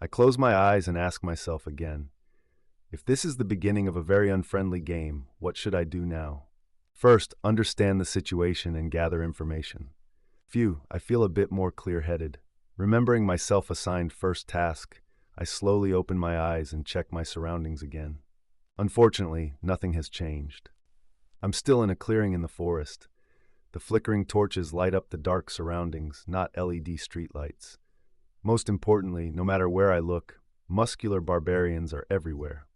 I close my eyes and ask myself again, if this is the beginning of a very unfriendly game, what should I do now? First, understand the situation and gather information. Phew, I feel a bit more clear-headed. Remembering my self-assigned first task, I slowly open my eyes and check my surroundings again. Unfortunately, nothing has changed. I'm still in a clearing in the forest. The flickering torches light up the dark surroundings, not LED streetlights. Most importantly, no matter where I look, muscular barbarians are everywhere.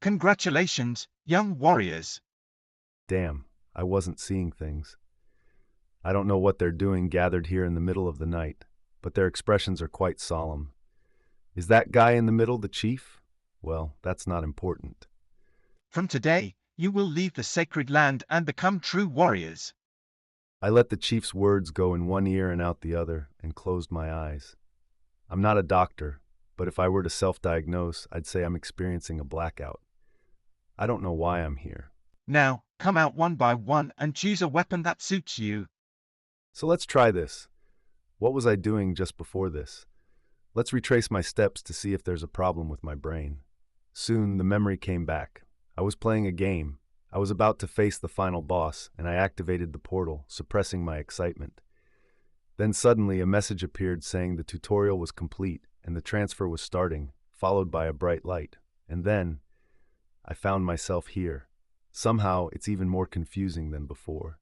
Congratulations, young warriors. Damn, I wasn't seeing things. I don't know what they're doing gathered here in the middle of the night, but their expressions are quite solemn. Is that guy in the middle the chief? Well, that's not important. From today, you will leave the sacred land and become true warriors. I let the chief's words go in one ear and out the other, and closed my eyes. I'm not a doctor, but if I were to self-diagnose, I'd say I'm experiencing a blackout. I don't know why I'm here. Now, come out one by one and choose a weapon that suits you. So let's try this. What was I doing just before this? Let's retrace my steps to see if there's a problem with my brain. Soon, the memory came back. I was playing a game. I was about to face the final boss, and I activated the portal, suppressing my excitement. Then suddenly, a message appeared saying the tutorial was complete, and the transfer was starting, followed by a bright light. And then, I found myself here. Somehow, it's even more confusing than before.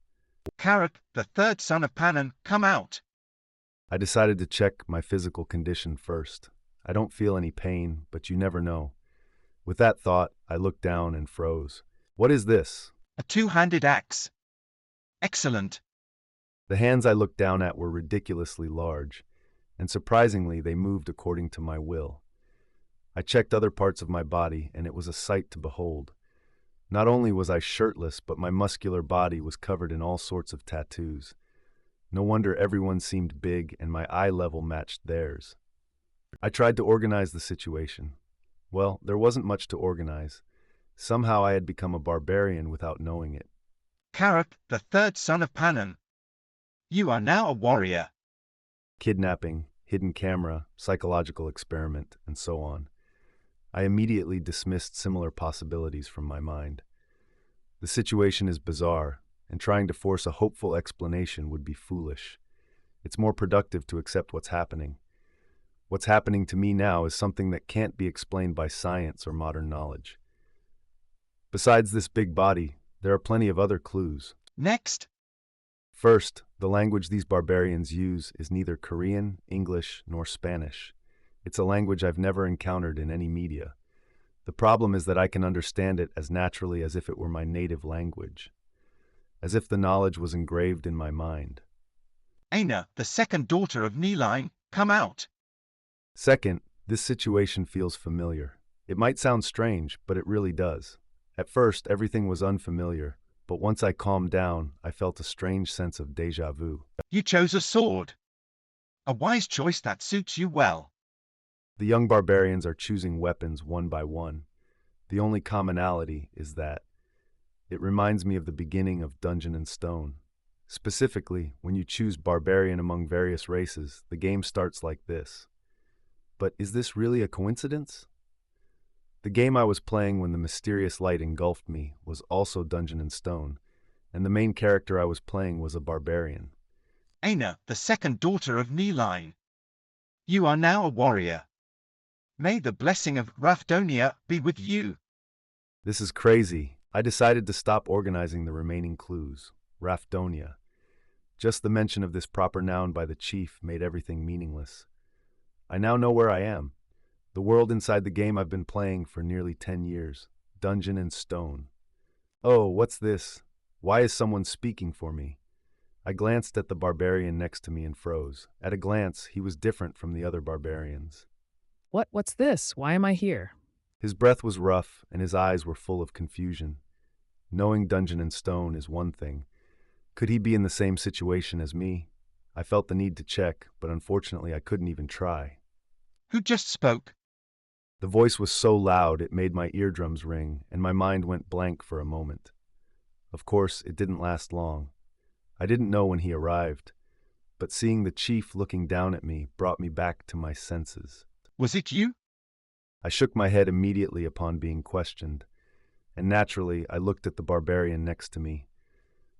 Karak, the third son of Panan, come out. I decided to check my physical condition first. I don't feel any pain, but you never know. With that thought, I looked down and froze. What is this? A two-handed axe. Excellent. The hands I looked down at were ridiculously large, and surprisingly, they moved according to my will. I checked other parts of my body, and it was a sight to behold. Not only was I shirtless, but my muscular body was covered in all sorts of tattoos. No wonder everyone seemed big and my eye level matched theirs. I tried to organize the situation. Well, there wasn't much to organize. Somehow I had become a barbarian without knowing it. Karak, the third son of Panan. You are now a warrior. Kidnapping, hidden camera, psychological experiment, and so on. I immediately dismissed similar possibilities from my mind. The situation is bizarre, and trying to force a hopeful explanation would be foolish. It's more productive to accept what's happening. What's happening to me now is something that can't be explained by science or modern knowledge. Besides this big body, there are plenty of other clues. Next. First, the language these barbarians use is neither Korean, English, nor Spanish. It's a language I've never encountered in any media. The problem is that I can understand it as naturally as if it were my native language, as if the knowledge was engraved in my mind. Aina, the second daughter of Neline, come out. Second, this situation feels familiar. It might sound strange, but it really does. At first, everything was unfamiliar, but once I calmed down, I felt a strange sense of déjà vu. You chose a sword. A wise choice that suits you well. The young barbarians are choosing weapons one by one. The only commonality is that it reminds me of the beginning of Dungeon and Stone. Specifically, when you choose barbarian among various races, the game starts like this. But is this really a coincidence? The game I was playing when the mysterious light engulfed me was also Dungeon and Stone, and the main character I was playing was a barbarian. Aina, the second daughter of Neline. You are now a warrior. May the blessing of Rafdonia be with you. This is crazy. I decided to stop organizing the remaining clues. Rafdonia. Just the mention of this proper noun by the chief made everything meaningless. I now know where I am. The world inside the game I've been playing for nearly 10 years. Dungeon and Stone. Oh, what's this? Why is someone speaking for me? I glanced at the barbarian next to me and froze. At a glance, he was different from the other barbarians. What's this? Why am I here? His breath was rough, and his eyes were full of confusion. Knowing Dungeon and Stone is one thing. Could he be in the same situation as me? I felt the need to check, but unfortunately I couldn't even try. Who just spoke? The voice was so loud it made my eardrums ring, and my mind went blank for a moment. Of course, it didn't last long. I didn't know when he arrived, but seeing the chief looking down at me brought me back to my senses. Was it you? I shook my head immediately upon being questioned, and naturally I looked at the barbarian next to me.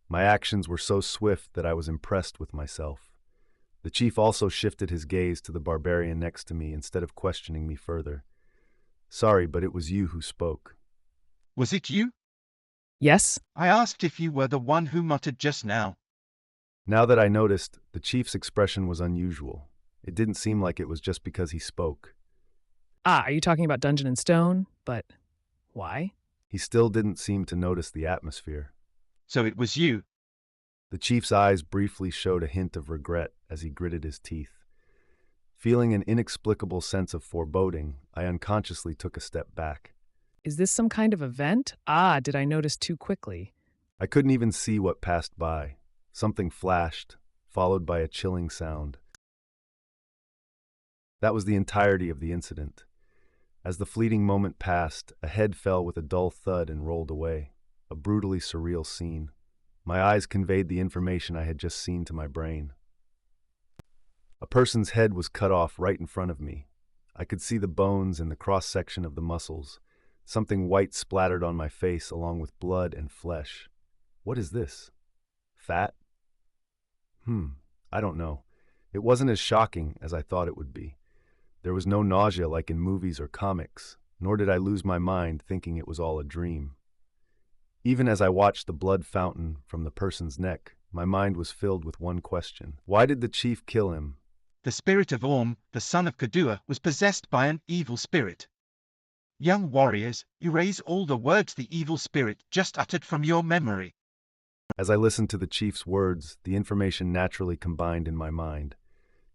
My actions were so swift that I was impressed with myself. The chief also shifted his gaze to the barbarian next to me instead of questioning me further. Sorry, but it was you who spoke. Was it you? Yes? I asked if you were the one who muttered just now. Now that I noticed, the chief's expression was unusual. It didn't seem like it was just because he spoke. Ah, are you talking about Dungeon and Stone? But why? He still didn't seem to notice the atmosphere. So it was you. The chief's eyes briefly showed a hint of regret as he gritted his teeth. Feeling an inexplicable sense of foreboding, I unconsciously took a step back. Is this some kind of event? Ah, did I notice too quickly? I couldn't even see what passed by. Something flashed, followed by a chilling sound. That was the entirety of the incident. As the fleeting moment passed, a head fell with a dull thud and rolled away. A brutally surreal scene. My eyes conveyed the information I had just seen to my brain. A person's head was cut off right in front of me. I could see the bones and the cross-section of the muscles. Something white splattered on my face along with blood and flesh. What is this? Fat? I don't know. It wasn't as shocking as I thought it would be. There was no nausea like in movies or comics, nor did I lose my mind thinking it was all a dream. Even as I watched the blood fountain from the person's neck, my mind was filled with one question. Why did the chief kill him? The spirit of Orm, the son of Kadua, was possessed by an evil spirit. Young warriors, erase all the words the evil spirit just uttered from your memory. As I listened to the chief's words, the information naturally combined in my mind.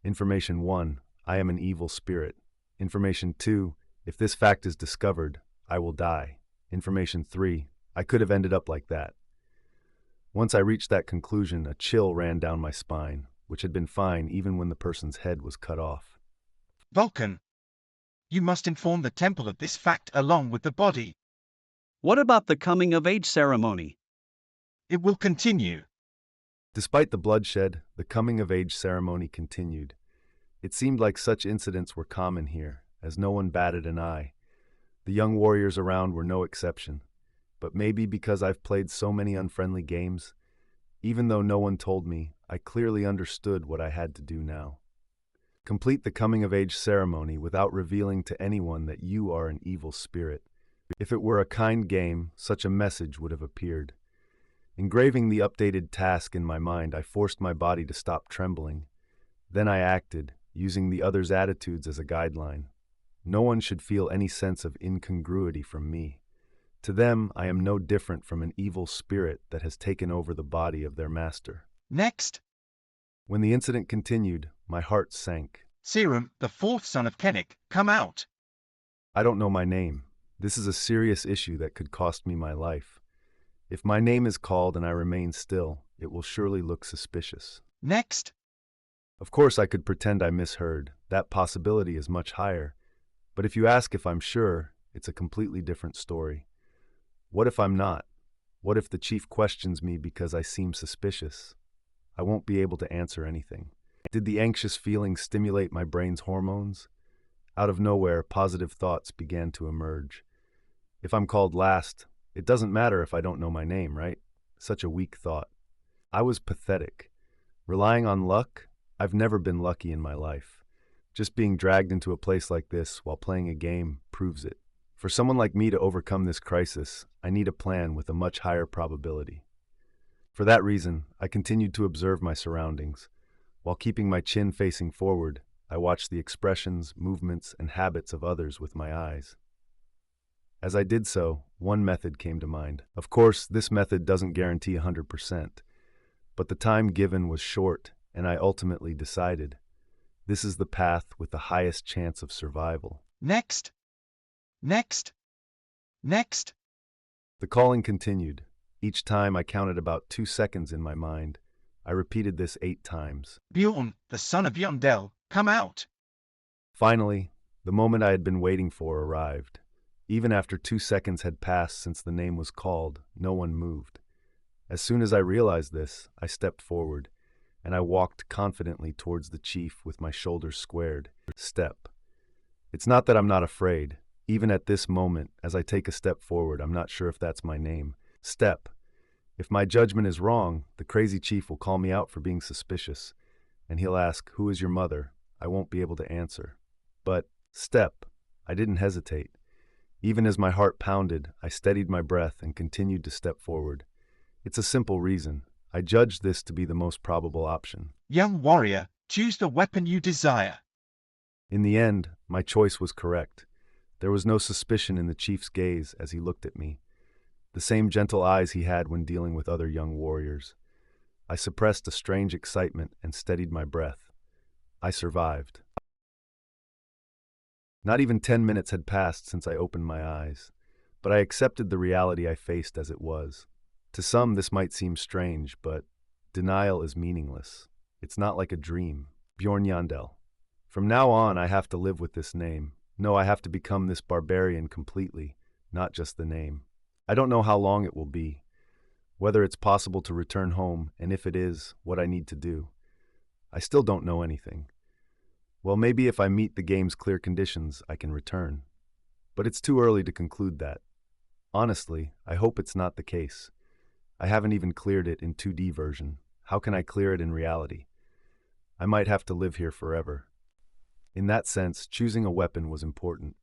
Information 1, I am an evil spirit. Information 2, if this fact is discovered, I will die. Information 3, I could have ended up like that. Once I reached that conclusion, a chill ran down my spine, which had been fine even when the person's head was cut off. Vulcan, you must inform the temple of this fact along with the body. What about the coming-of-age ceremony? It will continue. Despite the bloodshed, the coming-of-age ceremony continued. It seemed like such incidents were common here, as no one batted an eye. The young warriors around were no exception. But maybe because I've played so many unfriendly games, even though no one told me, I clearly understood what I had to do now. Complete the coming-of-age ceremony without revealing to anyone that you are an evil spirit. If it were a kind game, such a message would have appeared. Engraving the updated task in my mind, I forced my body to stop trembling. Then I acted, using the others' attitudes as a guideline. No one should feel any sense of incongruity from me. To them, I am no different from an evil spirit that has taken over the body of their master. Next, When the incident continued, my heart sank. Serum, the fourth son of Kennick, come out. I don't know my name. This is a serious issue that could cost me my life. If my name is called and I remain still, it will surely look suspicious. Next, Of course, I could pretend I misheard. That possibility is much higher. But if you ask if I'm sure, it's a completely different story. What if I'm not? What if the chief questions me because I seem suspicious? I won't be able to answer anything. Did the anxious feeling stimulate my brain's hormones? Out of nowhere, positive thoughts began to emerge. If I'm called last, it doesn't matter if I don't know my name, right? Such a weak thought. I was pathetic. Relying on luck? I've never been lucky in my life. Just being dragged into a place like this while playing a game proves it. For someone like me to overcome this crisis, I need a plan with a much higher probability. For that reason, I continued to observe my surroundings. While keeping my chin facing forward, I watched the expressions, movements, and habits of others with my eyes. As I did so, one method came to mind. Of course, this method doesn't guarantee 100%, but the time given was short, and I ultimately decided, this is the path with the highest chance of survival. next, next, next. The calling continued. Each time I counted about 2 seconds in my mind. I repeated this 8 times. Bjorn, the son of Yondel, come out. Finally, the moment I had been waiting for arrived. Even after 2 seconds had passed since the name was called, no one moved. As soon as I realized this, I stepped forward, and I walked confidently towards the chief with my shoulders squared. Step. It's not that I'm not afraid. Even at this moment, as I take a step forward, I'm not sure if that's my name. Step. If my judgment is wrong, the crazy chief will call me out for being suspicious, and he'll ask, "Who is your mother?" I won't be able to answer. But, step. I didn't hesitate. Even as my heart pounded, I steadied my breath and continued to step forward. It's a simple reason. I judged this to be the most probable option. Young warrior, choose the weapon you desire. In the end, my choice was correct. There was no suspicion in the chief's gaze as he looked at me, the same gentle eyes he had when dealing with other young warriors. I suppressed a strange excitement and steadied my breath. I survived. Not even 10 minutes had passed since I opened my eyes, but I accepted the reality I faced as it was. To some, this might seem strange, but denial is meaningless. It's not like a dream. Bjorn Yandel. From now on, I have to live with this name. No, I have to become this barbarian completely, not just the name. I don't know how long it will be, whether it's possible to return home, and if it is, what I need to do. I still don't know anything. Well, maybe if I meet the game's clear conditions, I can return. But it's too early to conclude that. Honestly, I hope it's not the case. I haven't even cleared it in 2D version. How can I clear it in reality? I might have to live here forever. In that sense, choosing a weapon was important.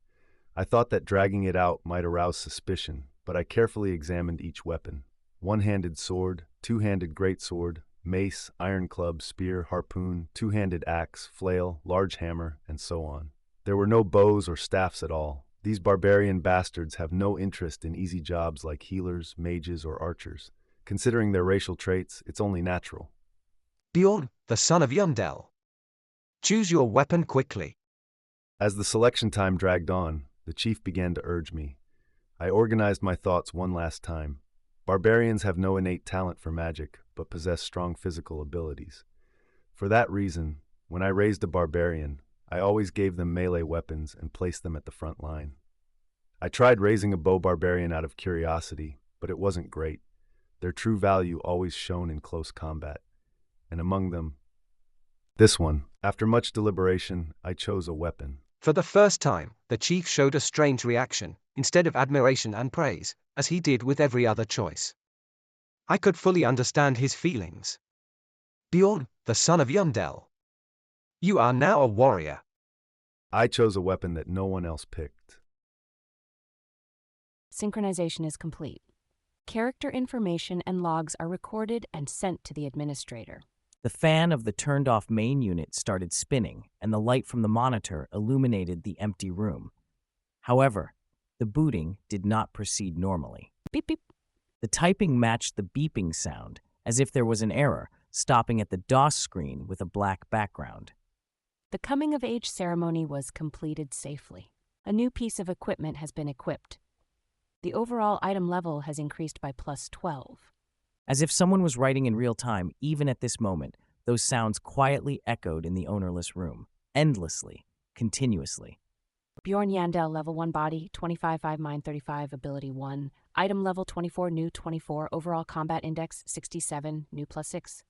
I thought that dragging it out might arouse suspicion, but I carefully examined each weapon. One-handed sword, two-handed greatsword, mace, iron club, spear, harpoon, two-handed axe, flail, large hammer, and so on. There were no bows or staffs at all. These barbarian bastards have no interest in easy jobs like healers, mages, or archers. Considering their racial traits, it's only natural. Bjorn, the son of Yundel. Choose your weapon quickly. As the selection time dragged on, the chief began to urge me. I organized my thoughts one last time. Barbarians have no innate talent for magic, but possess strong physical abilities. For that reason, when I raised a barbarian, I always gave them melee weapons and placed them at the front line. I tried raising a bow barbarian out of curiosity, but it wasn't great. Their true value always shone in close combat. And among them, this one. After much deliberation, I chose a weapon. For the first time, the chief showed a strange reaction, instead of admiration and praise, as he did with every other choice. I could fully understand his feelings. Bjorn, the son of Yundel. You are now a warrior. I chose a weapon that no one else picked. Synchronization is complete. Character information and logs are recorded and sent to the administrator. The fan of the turned-off main unit started spinning, and the light from the monitor illuminated the empty room. However, the booting did not proceed normally. Beep beep. The typing matched the beeping sound, as if there was an error, stopping at the DOS screen with a black background. The coming-of-age ceremony was completed safely. A new piece of equipment has been equipped. The overall item level has increased by +12. As if someone was writing in real time, even at this moment, those sounds quietly echoed in the ownerless room, endlessly, continuously. Bjorn Yandel, level 1 body, 25, 5 mind, 35, ability 1. Item level 24, new 24, overall combat index 67, new +6.